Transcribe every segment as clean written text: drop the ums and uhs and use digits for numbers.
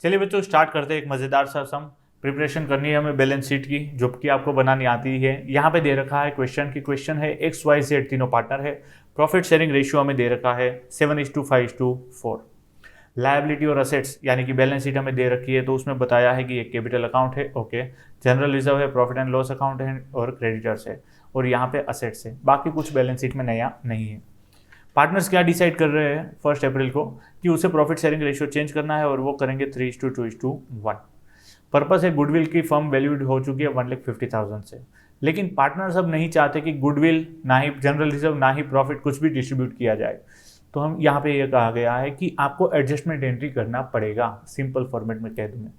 चलिए बच्चों स्टार्ट करते हैं। एक मज़ेदार सा सम प्रिपरेशन करनी है हमें बैलेंस शीट की, जो कि आपको बनानी आती है। यहाँ पे दे रखा है क्वेश्चन है एक्स वाई जेड तीनों पार्टनर है। प्रॉफिट शेयरिंग रेशियो हमें दे रखा है 7:5:4। लायबिलिटी और असेट्स यानी कि बैलेंस शीट हमें दे रखी है, तो उसमें बताया है कि एक कैपिटल अकाउंट है, ओके, जनरल रिजर्व है, प्रॉफिट एंड लॉस अकाउंट है और क्रेडिटर्स है, और यहाँ पे असेट्स है। बाकी कुछ बैलेंस शीट में नया नहीं है। पार्टनर्स क्या डिसाइड कर रहे हैं 1 अप्रैल को कि उसे प्रॉफिट शेयरिंग रेशियो चेंज करना है, और वो करेंगे 3:2:1। पर्पस है गुडविल की फर्म वैल्यूड हो चुकी है 1,50,000 से, लेकिन पार्टनर्स अब नहीं चाहते कि गुडविल ना ही जनरल रिजर्व ना ही प्रॉफिट कुछ भी डिस्ट्रीब्यूट किया जाए। तो हम यहाँ पे ये कहा गया है कि आपको एडजस्टमेंट एंट्री करना पड़ेगा। सिंपल फॉर्मेट में कह दूँ मैं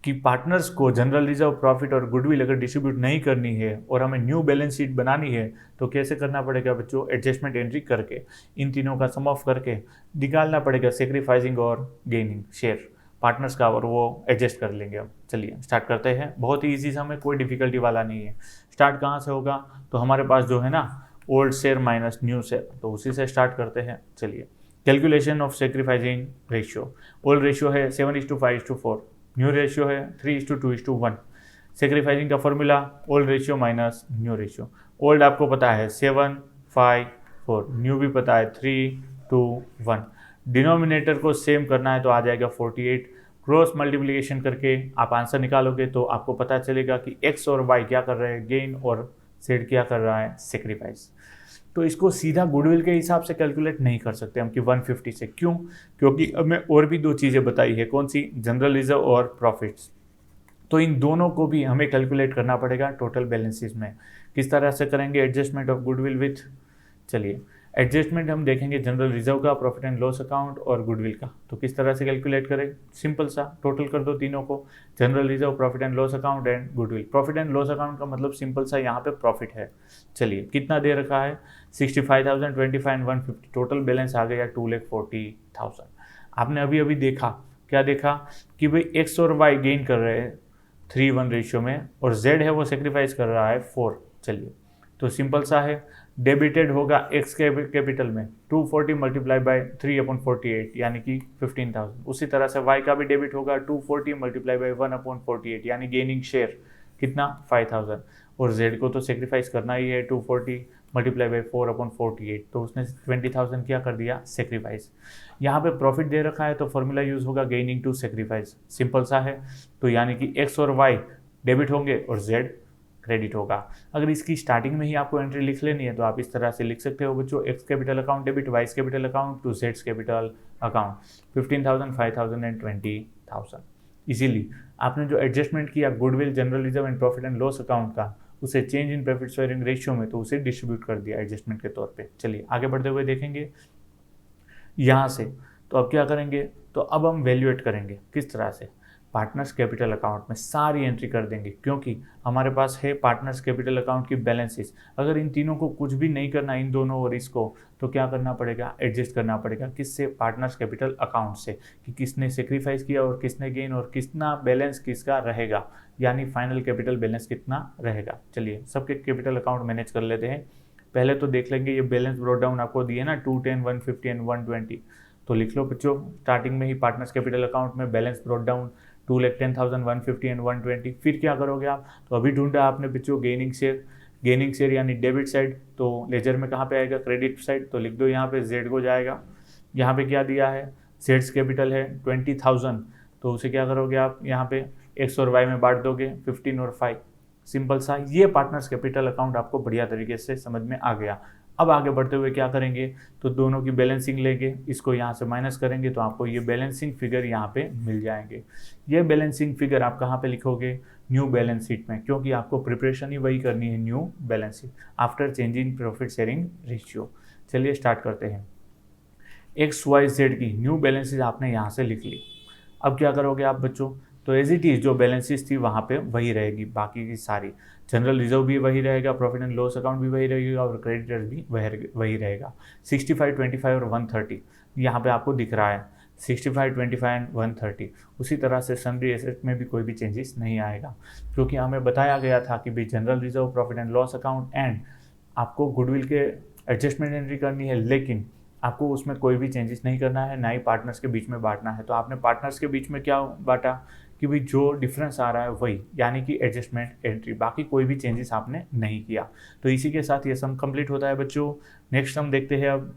कि पार्टनर्स को जनरल रिजर्व, प्रॉफिट और गुडविल अगर डिस्ट्रीब्यूट नहीं करनी है और हमें न्यू बैलेंस शीट बनानी है, तो कैसे करना पड़ेगा बच्चों? एडजस्टमेंट एंट्री करके इन तीनों का सम ऑफ करके निकालना पड़ेगा सेक्रीफाइसिंग और गेनिंग शेयर पार्टनर्स का, और वो एडजस्ट कर लेंगे। अब चलिए स्टार्ट करते हैं। बहुत ही ईजी सा, हमें कोई डिफिकल्टी वाला नहीं है। स्टार्ट कहाँ से होगा? तो हमारे पास जो है ना old share minus new share, तो उसी से स्टार्ट करते हैं। चलिए, calculation of sacrificing ratio. Old ratio है 7:5:4, न्यू रेशियो है 3:2:1। सेक्रीफाइसिंग का formula old ratio minus new ratio. Old आपको पता है 7:5:4, न्यू भी पता है 3:2:1। डिनोमिनेटर को सेम करना है तो आ जाएगा 48। क्रॉस मल्टीप्लिकेशन करके आप आंसर निकालोगे तो आपको पता चलेगा कि एक्स और वाई क्या कर रहे हैं, गेन, और जेड क्या कर रहा है, सेक्रीफाइस। तो इसको सीधा गुडविल के हिसाब से कैलकुलेट नहीं कर सकते हम कि 150 से। क्यों? क्योंकि अब मैं और भी दो चीज़ें बताई है। कौन सी? जनरल रिजर्व और प्रॉफिट्स। तो इन दोनों को भी हमें कैलकुलेट करना पड़ेगा टोटल बैलेंसेस में। किस तरह से करेंगे एडजस्टमेंट ऑफ गुडविल विथ? चलिए, एडजस्टमेंट हम देखेंगे जनरल रिजर्व का, प्रॉफिट एंड लॉस अकाउंट और गुडविल का। तो किस तरह से कैलकुलेट करें? सिंपल सा, टोटल कर दो तीनों को, general reserve, profit and loss account and goodwill. Profit and loss account का मतलब सिंपल सा, यहाँ पे प्रॉफिट है। चलिए, कितना दे रखा है? 65,000, 25 एंड 150। टोटल बैलेंस आ गया 2,40,000। आपने अभी अभी देखा, क्या देखा कि भाई एक्स और वाई गेन कर रहे हैं 3:1 रेशियो में, और जेड है वो सेक्रीफाइस कर रहा है 4। चलिए, तो सिंपल सा है, डेबिटेड होगा एक्स कैपिटल में 240 मल्टीप्लाई बाय 3/48 यानी कि 15,000। उसी तरह से वाई का भी डेबिट होगा 240 मल्टीप्लाई बाय 1/48 यानी गेनिंग शेयर कितना, 5,000। और जेड को तो सेक्रीफाइस करना ही है, 240 मल्टीप्लाई बाय 4/48, तो उसने 20,000 क्या कर दिया, सेक्रीफाइस। यहाँ पे प्रॉफिट दे रखा है तो फॉर्मूला यूज होगा गेनिंग टू सेक्रीफाइस। सिंपल सा है, तो यानी कि एक्स और वाई डेबिट होंगे और जेड क्रेडिट होगा। अगर इसकी स्टार्टिंग में ही आपको एंट्री लिख लेनी है तो आप इस तरह से लिख सकते हो बच्चों, X capital account debit vice capital account to जेड्स कैपिटल अकाउंट 15,000, 5,000 एंड 20,000। इजीली आपने जो एडजस्टमेंट किया goodwill, general reserve and profit and loss account का, उसे change in profit sharing ratio में, तो उसे डिस्ट्रीब्यूट कर दिया एडजस्टमेंट के तौर पे। चलिए आगे बढ़ते हुए देखेंगे यहाँ से। तो अब क्या करेंगे? तो अब हम वैल्यूएट करेंगे किस तरह से? पार्टनर्स कैपिटल अकाउंट में सारी एंट्री कर देंगे, क्योंकि हमारे पास है पार्टनर्स कैपिटल अकाउंट की बैलेंसेस। अगर इन तीनों को कुछ भी नहीं करना, इन दोनों और इसको, तो क्या करना पड़ेगा? एडजस्ट करना पड़ेगा। किससे? पार्टनर्स कैपिटल अकाउंट से, कि किसने सेक्रीफाइस किया और किसने गेन, और कितना बैलेंस किसका रहेगा, यानी फाइनल कैपिटल बैलेंस कितना रहेगा। चलिए सबके कैपिटल अकाउंट मैनेज कर लेते हैं। पहले तो देख लेंगे ये बैलेंस ब्रॉट डाउन आपको दिए ना 210, 150 एंड 120, तो लिख लो बच्चों स्टार्टिंग में ही पार्टनर्स कैपिटल अकाउंट में बैलेंस ब्रॉट डाउन 2,10,000, 150 एंड 120। फिर क्या करोगे आप? तो अभी ढूंढा आपने बच्चों गेनिंग शेयर यानी डेबिट साइड, तो लेजर में कहाँ पे आएगा? Credit side. तो लिख दो यहाँ पे जेड को जाएगा। यहाँ पे क्या दिया है? जेड्स कैपिटल है 20,000, तो उसे क्या करोगे आप? यहाँ पे एक्स और वाई में बांट दोगे 15 और 5। सिंपल सा, ये पार्टनर्स कैपिटल अकाउंट आपको बढ़िया तरीके से समझ में आ गया। अब आगे बढ़ते हुए क्या करेंगे? तो दोनों की बैलेंसिंग लेंगे, इसको यहाँ से माइनस करेंगे तो आपको ये बैलेंसिंग फिगर यहाँ पे मिल जाएंगे। ये बैलेंसिंग फिगर आप कहाँ पे लिखोगे? न्यू बैलेंस शीट में, क्योंकि आपको प्रिपरेशन ही वही करनी है, new balance sheet after change in profit sharing ratio. चलिए स्टार्ट करते हैं। एक्स वाई जेड की न्यू बैलेंसेज आपने यहाँ से लिख ली। अब क्या करोगे आप बच्चों? तो एज इट इज जो बैलेंसेस थी वहाँ पे वही रहेगी, बाकी की सारी। जनरल रिजर्व भी वही रहेगा, प्रॉफिट एंड लॉस अकाउंट भी वही रहेगा, और क्रेडिटर्स भी वही रहेगा। 65, 25 और 130 यहाँ पे आपको दिख रहा है, 65, 25 एंड 130। उसी तरह से सन्ड्री एसेट में भी कोई भी चेंजेस नहीं आएगा, क्योंकि हमें बताया गया था कि भाई general reserve, profit and loss account and आपको गुडविल के एडजस्टमेंट एंट्री करनी है, लेकिन आपको उसमें कोई भी चेंजेस नहीं करना है, ना ही पार्टनर्स के बीच में बांटना है। तो आपने पार्टनर्स के बीच में क्या बांटा कि भाई जो डिफरेंस आ रहा है वही, यानी कि एडजस्टमेंट एंट्री, बाकी कोई भी चेंजेस आपने नहीं किया। तो इसी के साथ ये सम कंप्लीट होता है बच्चों। नेक्स्ट हम देखते हैं अब।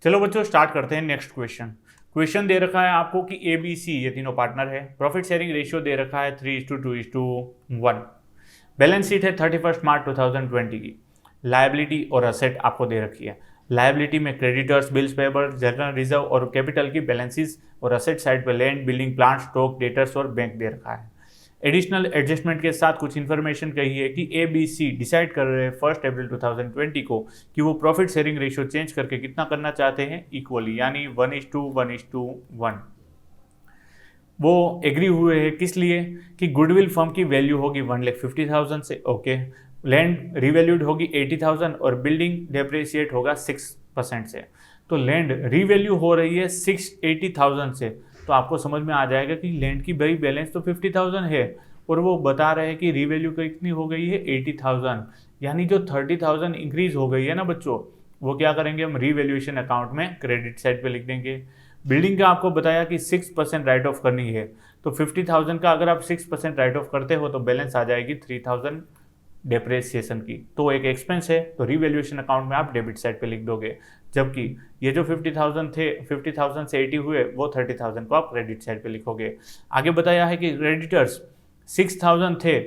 चलो बच्चों स्टार्ट करते हैं नेक्स्ट क्वेश्चन दे रखा है आपको कि ए बी सी ये तीनों पार्टनर है। प्रॉफिट शेयरिंग रेशियो दे रखा है 3:2:1। बैलेंस शीट है 31 मार्च 2020 की। लायबिलिटी और असेट आपको दे रखी है। लायबिलिटी में creditors, bills payable, general reserve और कैपिटल की बैलेंसेस, और असेट साइड पर land, building, plant, stock, debtors और बैंक दे रखा है। एडिशनल एडजस्टमेंट के साथ कुछ इन्फॉर्मेशन कही है कि ए बी सी डिसाइड कर रहे हैं 1 अप्रैल 2020 को कि वो प्रॉफिट शेयरिंग रेशियो चेंज करके कितना करना चाहते हैं, इक्वली, यानी 1:1:1। वो एग्री हुए हैं किस लिए कि गुडविल फर्म की वैल्यू होगी 1,50,000 से, ओके, लैंड रिवैल्यूड होगी 80,000 और बिल्डिंग डेप्रिसिएट होगा 6% से। तो लैंड रिवैल्यू हो रही है 680,000 से, तो आपको समझ में आ जाएगा कि लैंड की भाई बैलेंस तो 50,000 है और वो बता रहे हैं कि रिवैल्यू कितनी हो गई है 80,000, यानी जो 30,000 इंक्रीज हो गई है ना बच्चों, वो क्या करेंगे हम रिवैल्यूएशन अकाउंट में क्रेडिट साइड पे लिख देंगे। बिल्डिंग का आपको बताया कि 6% राइट ऑफ करनी है, तो 50,000 का अगर आप 6% राइट ऑफ करते हो तो बैलेंस आ जाएगी 3,000 डेप्रिसिएशन की, तो एक एक्सपेंस है, तो रिवैल्यूएशन अकाउंट में आप डेबिट साइड पे लिख दोगे। जबकि ये जो 50,000 थे, 50,000 से 80 हुए, वो 30,000 को आप क्रेडिट साइड पे लिखोगे। आगे बताया है कि क्रेडिटर्स 6,000 थे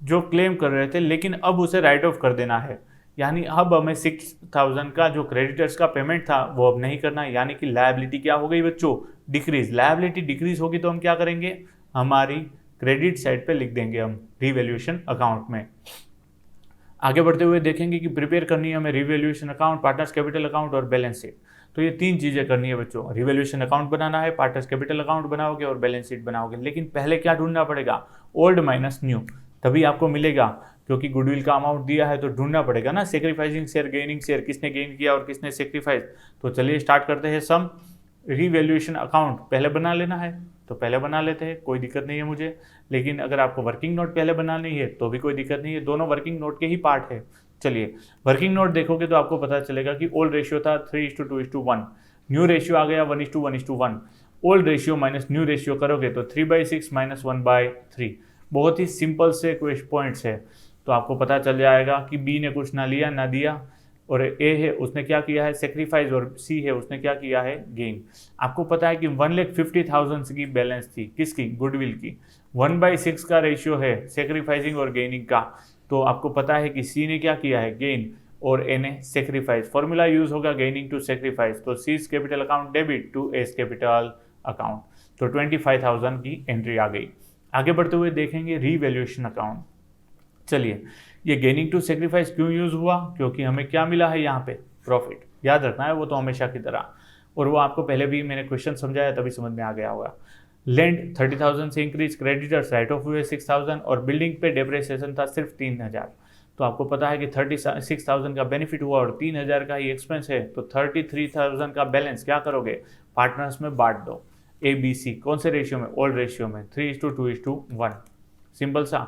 जो क्लेम कर रहे थे, लेकिन अब उसे राइट ऑफ कर देना है, यानी अब हमें 6,000 का जो क्रेडिटर्स का पेमेंट था वो अब नहीं करना है, यानी कि लायबिलिटी क्या हो गई बच्चों, डिक्रीज। लायबिलिटी डिक्रीज होगी तो हम क्या करेंगे, हमारी क्रेडिट साइड पे लिख देंगे हम रिवैल्यूएशन अकाउंट में। आगे बढ़ते हुए देखेंगे कि प्रिपेयर करनी है हमें revaluation account, partners capital account और बैलेंस शीट। तो ये तीन चीजें करनी है बच्चों, रिवैल्यूएशन अकाउंट बनाना है, पार्टनर्स कैपिटल अकाउंट बनाओगे और बैलेंस शीट बनाओगे। लेकिन पहले क्या ढूंढना पड़ेगा, ओल्ड माइनस न्यू, तभी आपको मिलेगा, क्योंकि गुडविल का अमाउंट दिया है तो ढूंढना पड़ेगा ना, सेक्रीफाइसिंग शेयर, गेनिंग शेयर, किसने गेन किया और किसने सेक्रीफाइस। तो चलिए स्टार्ट करते हैं सम। रिवैल्यूएशन अकाउंट पहले बना लेना है तो पहले बना लेते हैं, कोई दिक्कत नहीं है मुझे। लेकिन अगर आपको वर्किंग नोट पहले बनानी है तो भी कोई दिक्कत नहीं है, दोनों वर्किंग नोट के ही पार्ट है। चलिए वर्किंग नोट देखोगे तो आपको पता चलेगा कि ओल्ड रेशियो था 3:2:1, न्यू रेशियो आ गया 1:1:1। Old ratio minus new ratio करोगे तो 3/6 माइनस 1/3। बहुत ही सिंपल से पॉइंट्स है, तो आपको पता चल जाएगा कि बी ने कुछ ना लिया ना दिया, और ए है उसने क्या किया है सेक्रीफाइस, और सी है उसने क्या किया है गेन। आपको पता है कि 1,50,000 की बैलेंस थी, किसकी, गुडविल की। 1/6 का रेशियो है सेक्रीफाइसिंग और गेनिंग का, तो आपको पता है कि सी ने क्या किया है गेन और ए ने सेक्रीफाइस। फॉर्मूला यूज होगा गेनिंग टू सेक्रीफाइस, तो C capital account debit to S capital account, तो 25,000 की एंट्री आ गई। आगे बढ़ते हुए देखेंगे रिवैल्यूएशन अकाउंट। चलिए ये गेनिंग टू सेक्रीफाइस क्यों यूज हुआ, क्योंकि हमें क्या मिला है यहाँ पे, प्रॉफिट, याद रखना है वो तो हमेशा की तरह, और वो आपको पहले भी मैंने क्वेश्चन समझाया तभी समझ में आ गया होगा। लैंड 30,000 से इंक्रीज, क्रेडिटर्स राइट ऑफ हुए 6,000 और बिल्डिंग पे डेप्रिसिएशन था सिर्फ 3,000। तो आपको पता है कि 36,000 का बेनिफिट हुआ और 3,000 का ही एक्सपेंस है, तो 33,000 का बैलेंस क्या करोगे, पार्टनर्स में बांट दो। ए बी सी कौन से रेशियो में, ओल्ड रेशियो में 3:2:1। सिंपल सा,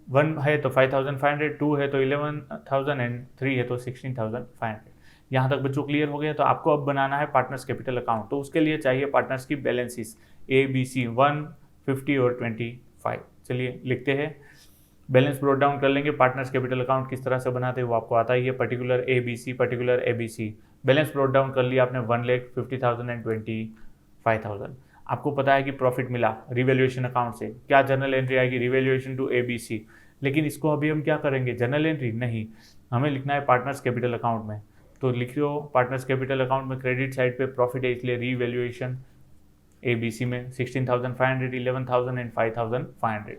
1 है तो 5,500, 2 है तो 11,000 एंड 3 है तो 16,500। यहाँ तक बच्चों क्लियर हो गया। तो आपको अब बनाना है पार्टनर्स कैपिटल अकाउंट, तो उसके लिए चाहिए पार्टनर्स की बैलेंसेस ए बी सी 1, 50 और 25। चलिए लिखते हैं, बैलेंस ब्रोट डाउन कर लेंगे। पार्टनर्स कैपिटल अकाउंट किस तरह से बनाते हैं वो आपको आता ही है, particular A B C, particular A B C. Balance brought down कर लिया आपने 1,50,000 एंड 25,000। आपको पता है कि प्रॉफिट मिला रिवैल्यूएशन अकाउंट से, क्या जर्नल एंट्री आएगी, revaluation to A B C. लेकिन इसको अभी हम क्या करेंगे, जर्नल एंट्री नहीं, हमें लिखना है पार्टनर्स कैपिटल अकाउंट में। तो लिखियो पार्टनर्स कैपिटल अकाउंट में क्रेडिट साइड पे प्रॉफिट है, इसलिए रिवैल्यूएशन ए बी सी में 16,500, 11,000 एंड 5,500।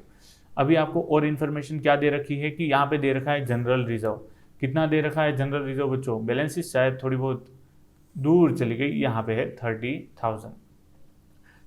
अभी आपको और इन्फॉर्मेशन क्या दे रखी है कि यहाँ पे दे रखा है जनरल रिजर्व। कितना दे रखा है जनरल रिजर्व बच्चों, बैलेंस शीट शायद थोड़ी बहुत दूर चली गई, यहाँ पे है 30,000।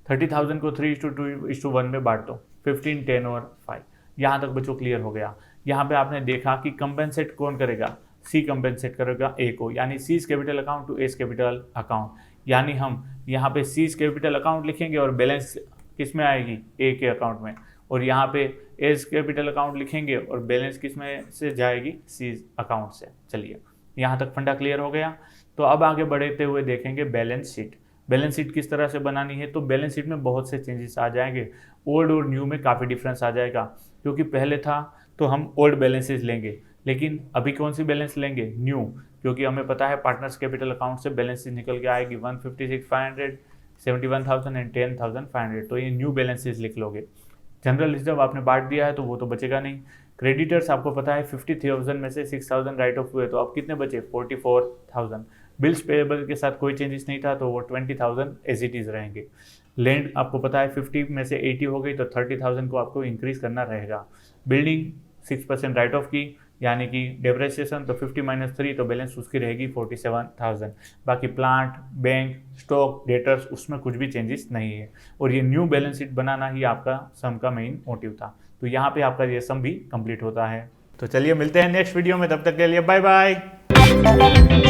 30,000 को 3:2:1 में बांट दो, 15, 10 और 5। यहाँ तक बच्चों क्लियर हो गया। यहाँ पे आपने देखा कि कंपेंसेट कौन करेगा, सी कंपेंसेट करेगा ए को, यानी C's capital account to S capital account. यानी हम यहाँ पे सीज कैपिटल अकाउंट लिखेंगे और बैलेंस किस में आएगी, ए के अकाउंट में, और यहाँ पे एज कैपिटल अकाउंट लिखेंगे और बैलेंस किस में से जाएगी, सी अकाउंट से। चलिए यहाँ तक फंडा क्लियर हो गया। तो अब आगे बढ़ते हुए देखेंगे बैलेंस शीट। बैलेंस शीट किस तरह से बनानी है, तो बैलेंस शीट में बहुत से चेंजेस आ जाएंगे, ओल्ड और न्यू में काफ़ी डिफरेंस आ जाएगा। क्योंकि पहले था तो हम ओल्ड बैलेंसेस लेंगे, लेकिन अभी कौन सी बैलेंस लेंगे, न्यू, क्योंकि हमें पता है पार्टनर्स कैपिटल अकाउंट से बैलेंस निकल के आएगी 156,500, 71,000 एंड 10,500, तो ये न्यू बैलेंसेस लिख लोगे। जनरल रिजर्व आपने बांट दिया है तो वो तो बचेगा नहीं। क्रेडिटर्स आपको पता है 50,000 में से 6,000 राइट ऑफ हुए, तो अब कितने बचे, 44,000। बिल्स पेएबल के साथ कोई चेंजेस नहीं था तो वो 20,000 एज इट इज़ रहेंगे। लैंड आपको पता है 50 में से 80 हो गई तो 30,000 को आपको इंक्रीज करना रहेगा। बिल्डिंग 6% राइट ऑफ की, यानी कि डेप्रेसिएशन, तो 50 - 3 तो बैलेंस उसकी रहेगी 47,000। बाकी प्लांट, बैंक, स्टॉक, डेटर्स, उसमें कुछ भी चेंजेस नहीं है। और ये न्यू बैलेंस शीट बनाना ही आपका सम का मेन मोटिव था। तो यहाँ पे आपका ये सम भी कंप्लीट होता है। तो चलिए मिलते हैं नेक्स्ट वीडियो में, तब तक के लिए बाय बाय।